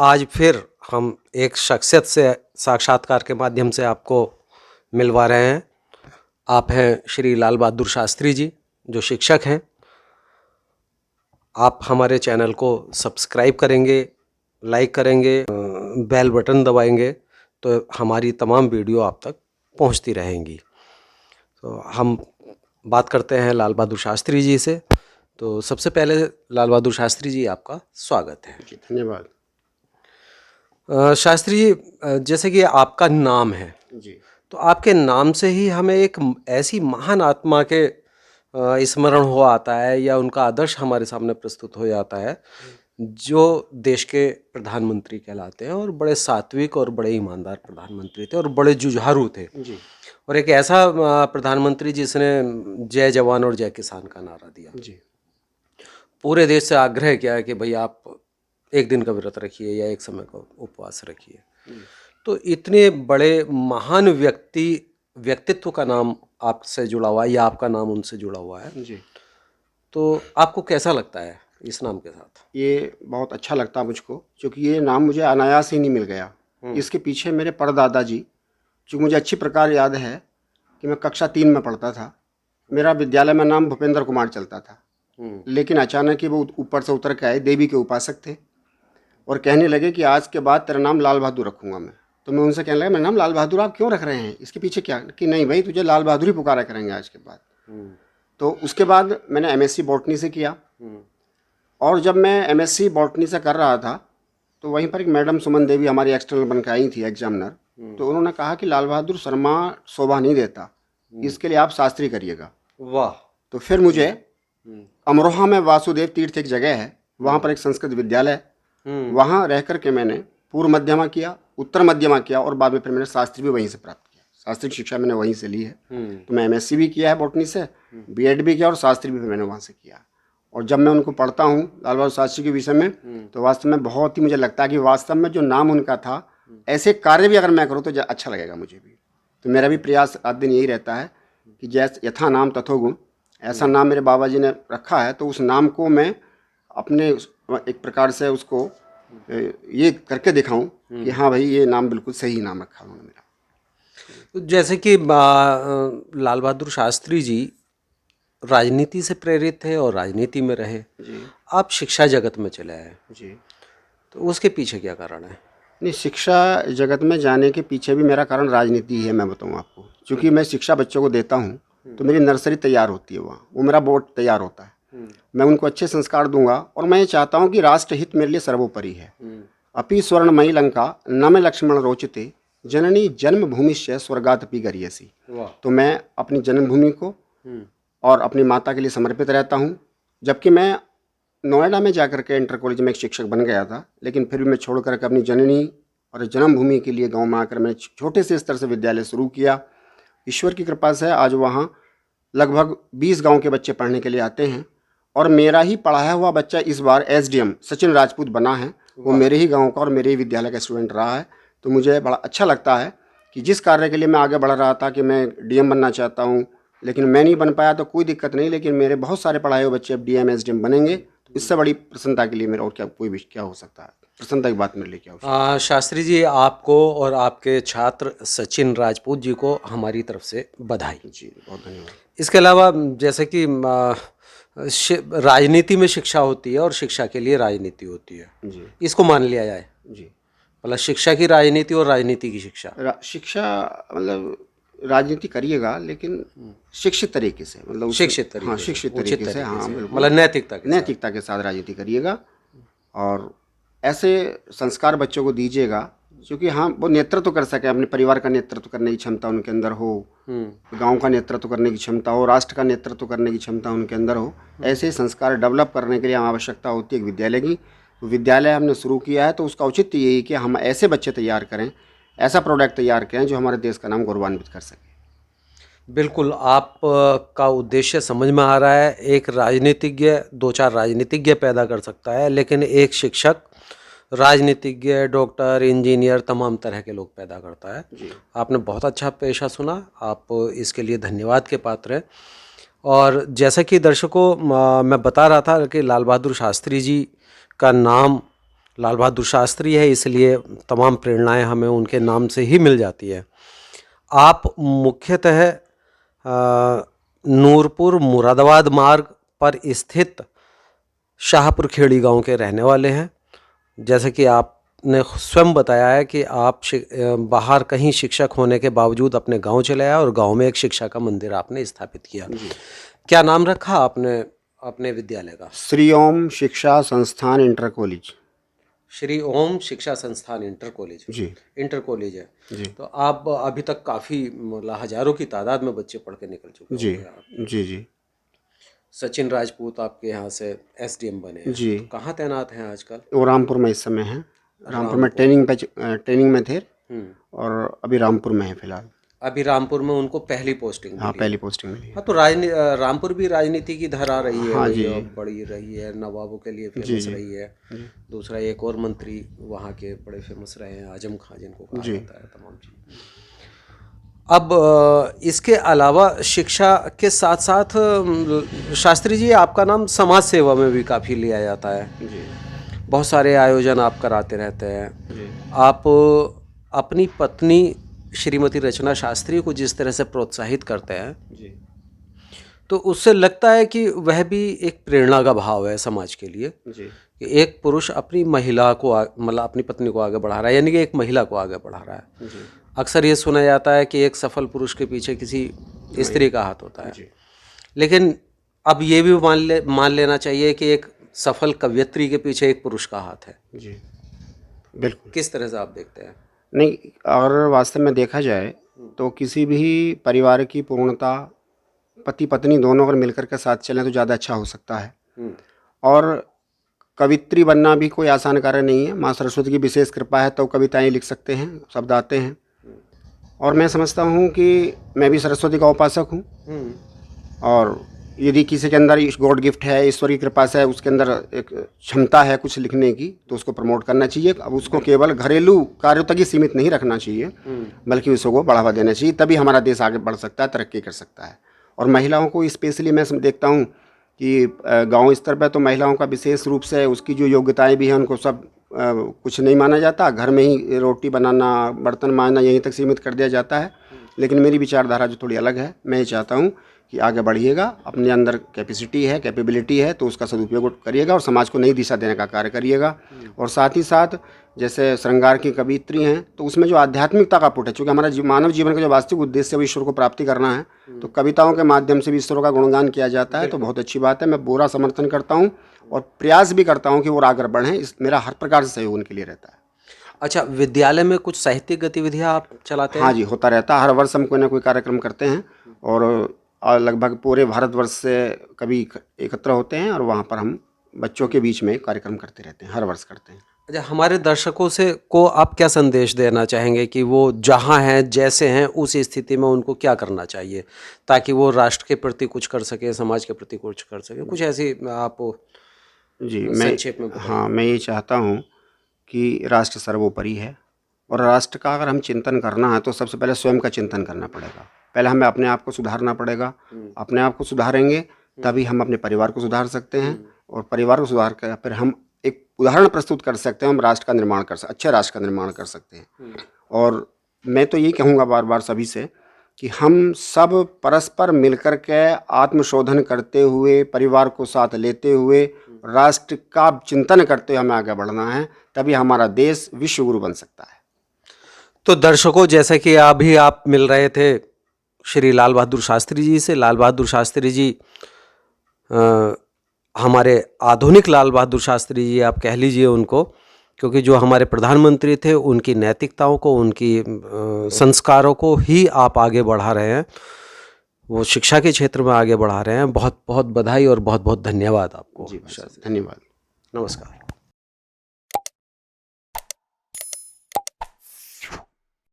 आज फिर हम एक शख्सियत से साक्षात्कार के माध्यम से आपको मिलवा रहे हैं। आप हैं श्री लाल बहादुर शास्त्री जी, जो शिक्षक हैं। आप हमारे चैनल को सब्सक्राइब करेंगे, लाइक करेंगे, बेल बटन दबाएंगे तो हमारी तमाम वीडियो आप तक पहुंचती रहेंगी। तो हम बात करते हैं लाल बहादुर शास्त्री जी से। तो सबसे पहले लाल बहादुर शास्त्री जी, आपका स्वागत है। जी, धन्यवाद। शास्त्री जी, जैसे कि आपका नाम है, जी, तो आपके नाम से ही हमें एक ऐसी महान आत्मा के स्मरण हो आता है या उनका आदर्श हमारे सामने प्रस्तुत हो जाता है, जो देश के प्रधानमंत्री कहलाते हैं और बड़े सात्विक और बड़े ईमानदार प्रधानमंत्री थे और बड़े जुझारू थे। जी, और एक ऐसा प्रधानमंत्री जिसने जय जवान और जय किसान का नारा दिया, जी, पूरे देश से आग्रह किया कि भाई आप एक दिन का व्रत रखिए या एक समय का उपवास रखिए। जी। तो इतने बड़े महान व्यक्तित्व का नाम आपसे जुड़ा हुआ है या आपका नाम उनसे जुड़ा हुआ है, जी। तो आपको कैसा लगता है इस नाम के साथ? ये बहुत अच्छा लगता है मुझको, क्योंकि ये नाम मुझे अनायास ही नहीं मिल गया। इसके पीछे मेरे परदादा जी, जो मुझे अच्छी प्रकार याद है कि मैं कक्षा 3 में पढ़ता था। मेरा विद्यालय में नाम भूपेंद्र कुमार चलता था, लेकिन अचानक ही वो ऊपर से उतर के आए, देवी के उपासक थे, और कहने लगे कि आज के बाद तेरा नाम लाल बहादुर रखूंगा मैं। तो मैं उनसे कहने लगा, मेरा नाम लाल बहादुर आप क्यों रख रहे हैं, इसके पीछे क्या? कि नहीं भाई, तुझे लाल बहादुर ही पुकारा करेंगे आज के बाद। तो उसके बाद मैंने एमएससी बॉटनी से किया, और जब मैं एमएससी बॉटनी से कर रहा था तो वहीं पर एक मैडम सुमन देवी हमारी एक्सटर्नल बन के आई थी, एग्जामिनर। तो उन्होंने कहा कि लाल बहादुर शर्मा शोभा नहीं देता, इसके लिए आप शास्त्री करिएगा। वाह। तो फिर मुझे अमरोहा में वासुदेव तीर्थ एक जगह है, वहाँ पर एक संस्कृत विद्यालय है, वहाँ रह कर के मैंने पूर्व मध्यमा किया, उत्तर मध्यमा किया, और बाद में फिर मैंने शास्त्री भी वहीं से प्राप्त किया। शास्त्रिक शिक्षा मैंने वहीं से ली है। तो मैं एमएससी भी किया है बॉटनी से, बीएड भी किया, और शास्त्री भी मैंने वहाँ से किया। और जब मैं उनको पढ़ता हूँ लाल बहादुर शास्त्री के विषय में, तो वास्तव में बहुत ही मुझे लगता है कि वास्तव में जो नाम उनका था, ऐसे कार्य भी अगर मैं करूँ तो अच्छा लगेगा मुझे भी। तो मेरा भी प्रयास आज दिन यही रहता है कि जैसे यथा नाम तथो गुण, ऐसा नाम मेरे बाबा जी ने रखा है, तो उस नाम को मैं अपने एक प्रकार से उसको ये करके दिखाऊं कि हाँ भाई, ये नाम बिल्कुल सही नाम रखा उन्होंने मेरा। तो जैसे कि लाल बहादुर शास्त्री जी राजनीति से प्रेरित थे और राजनीति में रहे, जी, आप शिक्षा जगत में चले आए, जी। तो उसके पीछे क्या कारण है? नहीं, शिक्षा जगत में जाने के पीछे भी मेरा कारण राजनीति ही है, मैं बताऊं आपको। क्योंकि मैं शिक्षा बच्चों को देता हूं, तो मेरी नर्सरी तैयार होती है वहाँ, वो मेरा बोर्ड तैयार होता है। मैं उनको अच्छे संस्कार दूंगा, और मैं ये चाहता हूँ कि राष्ट्रहित मेरे लिए सर्वोपरि है। अपि स्वर्णमयी लंका न में लक्ष्मण रोचते, जननी जन्मभूमिश्च स्वर्गादपि गरीयसी। तो मैं अपनी जन्मभूमि को और अपनी माता के लिए समर्पित रहता हूँ। जबकि मैं नोएडा में जाकर के इंटर कॉलेज में एक शिक्षक बन गया था, लेकिन फिर भी मैं छोड़ करके अपनी जननी और जन्मभूमि के लिए गांव में आकर मैंने छोटे से स्तर से विद्यालय शुरू किया। ईश्वर की कृपा से आज वहाँ लगभग 20 गांव के बच्चे पढ़ने के लिए आते हैं, और मेरा ही पढ़ाया हुआ बच्चा इस बार एसडीएम सचिन राजपूत बना है। वो मेरे ही गाँव का और मेरे ही विद्यालय का स्टूडेंट रहा है। तो मुझे बड़ा अच्छा लगता है कि जिस कार्य के लिए मैं आगे बढ़ रहा था कि मैं डीएम बनना चाहता हूँ, लेकिन मैं नहीं बन पाया, तो कोई दिक्कत नहीं, लेकिन मेरे बहुत सारे पढ़ाए हुए बच्चे अब डीएम एसडीएम बनेंगे। तो इससे बड़ी प्रसन्नता के लिए मेरा और क्या कोई भी क्या हो सकता है? प्रसन्नता की बात मेरे लिए क्या हो सकती है? शास्त्री जी, आपको और आपके छात्र सचिन राजपूत जी को हमारी तरफ से बधाई। जी, बहुत धन्यवाद। इसके अलावा जैसे कि राजनीति में शिक्षा होती है और शिक्षा के लिए राजनीति होती है, जी, इसको मान लिया जाए, जी। मतलब शिक्षा की राजनीति और राजनीति की शिक्षा। शिक्षा मतलब राजनीति करिएगा, लेकिन शिक्षित तरीके से, मतलब शिक्षित हाँ, तरीके से, शिक्षित उचित तरीके से, तरीके हाँ से, बिल्कुल, मतलब नैतिकता के साथ। नैतिकता के साथ राजनीति करिएगा, और ऐसे संस्कार बच्चों को दीजिएगा, क्योंकि हाँ, वो नेतृत्व कर सके, अपने परिवार का नेतृत्व करने की क्षमता उनके अंदर हो, गांव का नेतृत्व करने की क्षमता हो, राष्ट्र का नेतृत्व करने की क्षमता उनके अंदर हो। ऐसे संस्कार डेवलप करने के लिए आवश्यकता होती है एक विद्यालय की। विद्यालय हमने शुरू किया है, तो उसका औचित्य यही कि हम ऐसे बच्चे तैयार करें, ऐसा प्रोडक्ट तैयार करें जो हमारे देश का नाम गौरवान्वित कर सके। बिल्कुल, आप का उद्देश्य समझ में आ रहा है। एक राजनीतिज्ञ 2-4 राजनीतिज्ञ पैदा कर सकता है, लेकिन एक शिक्षक राजनीतिज्ञ, डॉक्टर, इंजीनियर, तमाम तरह के लोग पैदा करता है। जी, आपने बहुत अच्छा पेशा सुना, आप इसके लिए धन्यवाद के पात्र हैं। और जैसा कि दर्शकों, मैं बता रहा था कि लाल बहादुर शास्त्री जी का नाम लाल बहादुर शास्त्री है, इसलिए तमाम प्रेरणाएं हमें उनके नाम से ही मिल जाती है। आप मुख्यतः नूरपुर मुरादाबाद मार्ग पर स्थित शाहपुर खेड़ी गांव के रहने वाले हैं। जैसे कि आपने स्वयं बताया है कि आप बाहर कहीं शिक्षक होने के बावजूद अपने गांव चले आए और गांव में एक शिक्षा का मंदिर आपने स्थापित किया। क्या नाम रखा आपने अपने विद्यालय का? श्री ओम शिक्षा संस्थान इंटर कॉलेज। श्री ओम शिक्षा संस्थान इंटर कॉलेज। जी, इंटर कॉलेज है जी। तो आप अभी तक काफ़ी मतलब हजारों की तादाद में बच्चे पढ़ के निकल चुके जी, होंगे आप। जी, जी, सचिन राजपूत आपके यहाँ से एसडीएम बने हैं। जी। कहाँ तैनात हैं आजकल? वो रामपुर में इस समय है। रामपुर में ट्रेनिंग में थे और अभी रामपुर में है फिलहाल। अभी रामपुर में उनको पहली पोस्टिंग हाँ, मिली है। पहली पोस्टिंग मिली है। हाँ, तो रामपुर भी राजनीति की धारा रही है। हाँ वही जी। बड़ी रही है, नवाबों के लिए जी, फेमस जी। रही है। दूसरा एक और मंत्री वहाँ के बड़े फेमस रहे हैं, आजम खां जिनको कहा जी। जाता है, तमाम चीज़। अब इसके अलावा शिक्षा के साथ साथ शास्त्री जी आपका नाम समाज सेवा में भी काफ़ी लिया जाता है। जी, बहुत सारे आयोजन आप कराते रहते हैं। जी, आप अपनी पत्नी श्रीमती रचना शास्त्री को जिस तरह से प्रोत्साहित करते हैं, जी, तो उससे लगता है कि वह भी एक प्रेरणा का भाव है समाज के लिए जी, कि एक पुरुष अपनी महिला को मतलब अपनी पत्नी को आगे बढ़ा रहा है, यानी कि एक महिला को आगे बढ़ा रहा है। जी, अक्सर ये सुना जाता है कि एक सफल पुरुष के पीछे किसी स्त्री का हाथ होता है, जी। लेकिन अब ये भी मान लेना चाहिए कि एक सफल कवयित्री के पीछे एक पुरुष का हाथ है। जी, बिल्कुल। किस तरह से आप देखते हैं? नहीं, अगर वास्तव में देखा जाए तो किसी भी परिवार की पूर्णता पति पत्नी दोनों अगर मिलकर के साथ चलें तो ज़्यादा अच्छा हो सकता है। और कवित्री बनना भी कोई आसान कार्य नहीं है। माँ सरस्वती की विशेष कृपा है तो कविताएं लिख सकते हैं, शब्द आते हैं। और मैं समझता हूँ कि मैं भी सरस्वती का उपासक हूँ। और यदि किसी के अंदर गॉड गिफ्ट है, ईश्वर की कृपा से उसके अंदर एक क्षमता है कुछ लिखने की, तो उसको प्रमोट करना चाहिए। अब उसको केवल घरेलू कार्यों तक ही सीमित नहीं रखना चाहिए, बल्कि उसको बढ़ावा देना चाहिए, तभी हमारा देश आगे बढ़ सकता है, तरक्की कर सकता है। और महिलाओं को स्पेशली मैं देखता हूँ कि गांव स्तर पर तो महिलाओं का विशेष रूप से उसकी जो योग्यताएं भी हैं उनको सब कुछ नहीं माना जाता। घर में ही रोटी बनाना, बर्तन मांजना यहीं तक सीमित कर दिया जाता है। लेकिन मेरी विचारधारा जो थोड़ी अलग है, मैं ये चाहता हूँ कि आगे बढ़िएगा, अपने अंदर कैपेसिटी है, कैपेबिलिटी है तो उसका सदुपयोग करिएगा और समाज को नई दिशा देने का कार्य करिएगा। और साथ ही साथ जैसे श्रृंगार की कवित्री हैं तो उसमें जो आध्यात्मिकता का पुट है, चूँकि हमारा मानव जीवन का जो वास्तविक उद्देश्य है वो ईश्वर को प्राप्ति करना है, तो कविताओं के माध्यम से भी ईश्वर का गुणगान किया जाता है, तो बहुत अच्छी बात है। मैं पूरा समर्थन करता हूँ और प्रयास भी करता हूँ कि वो आगे बढ़ें। मेरा हर प्रकार से सहयोग उनके लिए रहता है। अच्छा, विद्यालय में कुछ साहित्यिक गतिविधियाँ आप चलाते हैं? हाँ जी, होता रहता है। हर वर्ष हम कोई ना कोई कार्यक्रम करते हैं और लगभग पूरे भारतवर्ष से कभी एकत्र होते हैं और वहाँ पर हम बच्चों के बीच में कार्यक्रम करते रहते हैं, हर वर्ष करते हैं। अच्छा, हमारे दर्शकों से को आप क्या संदेश देना चाहेंगे कि वो जहाँ हैं, जैसे हैं, उस स्थिति में उनको क्या करना चाहिए ताकि वो राष्ट्र के प्रति कुछ कर सके, समाज के प्रति कुछ कर सके? कुछ ऐसी आप जी, संक्षेप में बताइए। हाँ, मैं ये चाहता हूँ कि राष्ट्र सर्वोपरि है और राष्ट्र का अगर हम चिंतन करना है तो सबसे पहले स्वयं का चिंतन करना पड़ेगा। पहले हमें अपने आप को सुधारना पड़ेगा। अपने आप को सुधारेंगे तभी हम अपने परिवार को सुधार सकते हैं और परिवार को सुधार कर फिर हम एक उदाहरण प्रस्तुत कर सकते हैं। हम राष्ट्र का निर्माण अच्छे राष्ट्र का निर्माण कर सकते हैं। और मैं तो यही कहूँगा बार बार सभी से कि हम सब परस्पर मिलकर के आत्मशोधन करते हुए, परिवार को साथ लेते हुए, राष्ट्र का चिंतन करते हुए हमें आगे बढ़ना है, तभी हमारा देश विश्व गुरु बन सकता है। तो दर्शकों, जैसे कि अभी आप मिल रहे थे श्री लाल बहादुर शास्त्री जी से। लाल बहादुर शास्त्री जी हमारे आधुनिक लाल बहादुर शास्त्री जी आप कह लीजिए उनको, क्योंकि जो हमारे प्रधानमंत्री थे उनकी नैतिकताओं को, उनकी संस्कारों को ही आप आगे बढ़ा रहे हैं, वो शिक्षा के क्षेत्र में आगे बढ़ा रहे हैं। बहुत बहुत बधाई और बहुत बहुत धन्यवाद आपको। जी, धन्यवाद। नमस्कार।